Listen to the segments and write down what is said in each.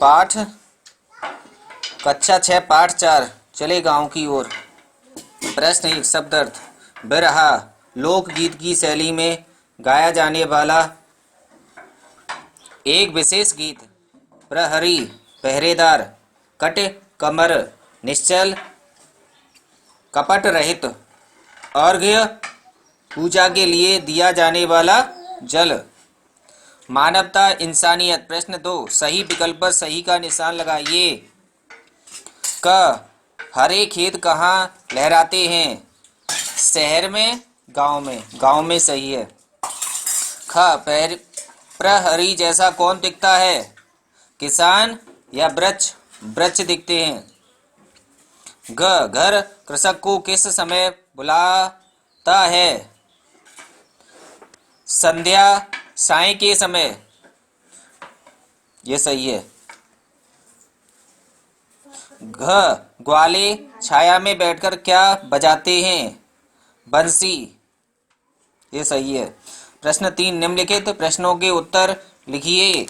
पाठ कक्षा 6 पाठ 4 चले गांव की ओर। प्रश्न 1 शब्दार्थ बिरहा लोकगीत की शैली में गाया जाने वाला एक विशेष गीत। प्रहरी पहरेदार, कट कमर, निश्चल, कपट रहित, अर्घ्य पूजा के लिए दिया जाने वाला जल। मानवता इंसानियत। प्रश्न 2 सही विकल्प पर सही का निशान लगाइए। क हरे खेत कहाँ लहराते हैं? शहर में, गांव में। गांव में सही है। ख प्रहरी जैसा कौन दिखता है? किसान या वृक्ष? वृक्ष दिखते हैं। घ घर कृषक को किस समय बुलाता है? संध्या साय के समय। ये सही है। घ ग्वाले छाया में बैठकर क्या बजाते हैं? बंसी। ये सही है। प्रश्न 3 निम्नलिखित प्रश्नों के उत्तर लिखिए।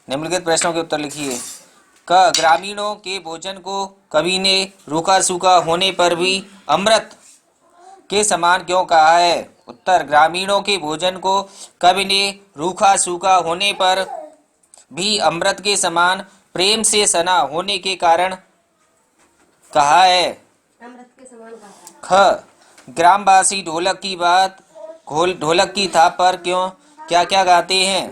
निम्नलिखित प्रश्नों के उत्तर लिखिए। क ग्रामीणों के भोजन को कवि ने रूखा सूखा होने पर भी अमृत के समान क्यों कहा है? उत्तर ग्रामीणों के भोजन को कवि ने रूखा सूखा होने पर भी अमृत के समान प्रेम से सना होने के कारण कहा है। अमृत के समान कहा है। ख ग्रामवासी ढोलक की बात ढोलक की थाप पर क्यों क्या क्या गाते हैं?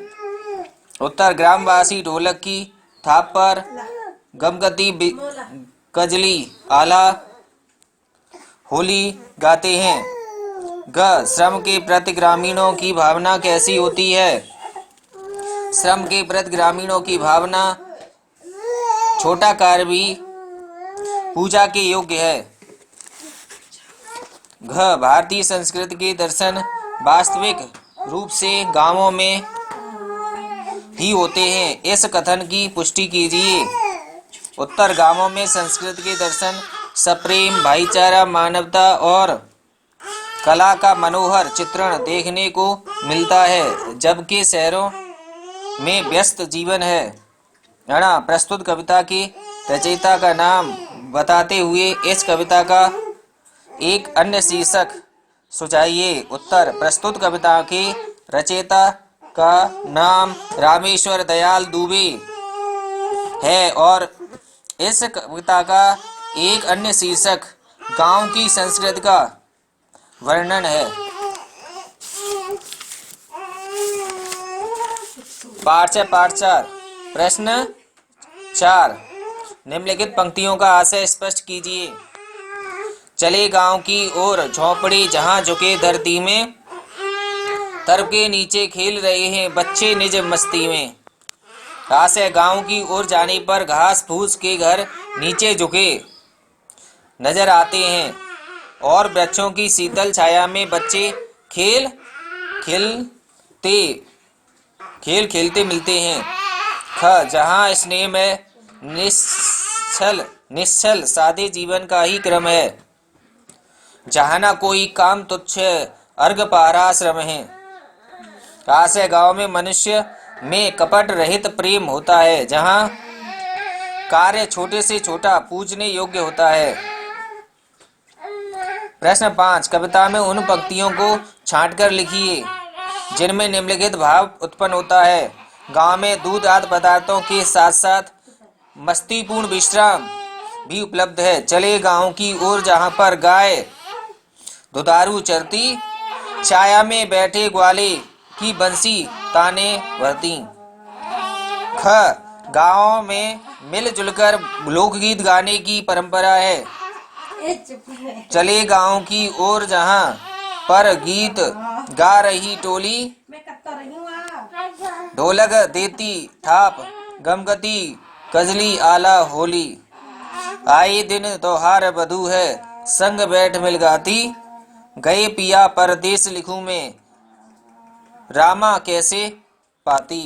उत्तर ग्रामवासी ढोलक की थाप पर गमगती, कजली, आला, होली गाते हैं। ग श्रम के प्रति ग्रामीणों की भावना कैसी होती है? श्रम के प्रति ग्रामीणों की भावना छोटा कार्य भी पूजा के योग्य है। घ भारतीय संस्कृति के दर्शन वास्तविक रूप से गांवों में ही होते हैं। इस कथन की पुष्टि कीजिए। उत्तर गांवों में संस्कृति के दर्शन सप्रेम, भाईचारा, मानवता और कला का मनोहर चित्रण देखने को मिलता है, जबकि शहरों में व्यस्त जीवन है। अणा प्रस्तुत कविता के रचयिता का नाम बताते हुए इस कविता का एक अन्य शीर्षक सुझाइए। उत्तर प्रस्तुत कविता के रचयिता का नाम रामेश्वर दयाल दुबे है और इस कविता का एक अन्य शीर्षक गांव की संस्कृति का वर्णन है। पाठ 4 प्रश्न 4 निम्नलिखित पंक्तियों का आशय स्पष्ट कीजिए। चले गांव की ओर झोंपड़ी जहां झुके धरती में, तरफ के नीचे खेल रहे हैं बच्चे निज मस्ती में। आशय गांव की ओर जाने पर घास फूस के घर नीचे झुके नजर आते हैं और वृक्षों की शीतल छाया में बच्चे खेल खेलते मिलते हैं। ख जहाँ स्नेह में निश्चल सादे जीवन का ही क्रम है, जहाँ न कोई काम तुच्छ अर्घपारा श्रम है। आशय गांव में मनुष्य में कपट रहित प्रेम होता है, जहाँ कार्य छोटे से छोटा पूजने योग्य होता है। प्रश्न 5 कविता में उन पंक्तियों को छांटकर लिखिए जिनमें निम्नलिखित भाव उत्पन्न होता है। गांव में दूध आदि पदार्थों के साथ साथ मस्तीपूर्ण विश्राम भी उपलब्ध है। चले गांव की ओर जहां पर गाय दुधारू चरती, छाया में बैठे ग्वाले की बंसी ताने भरती। ख गांव में मिलजुल कर लोकगीत गाने की परंपरा है। चले गांव की ओर जहां पर गीत गा रही टोली, ढोलक देती थाप, गमगती, कजली, आला, होली। आए दिन त्योहार बधू है, संग बैठ मिल गाती, गए पिया परदेस लिखूं में, रामा कैसे पाती।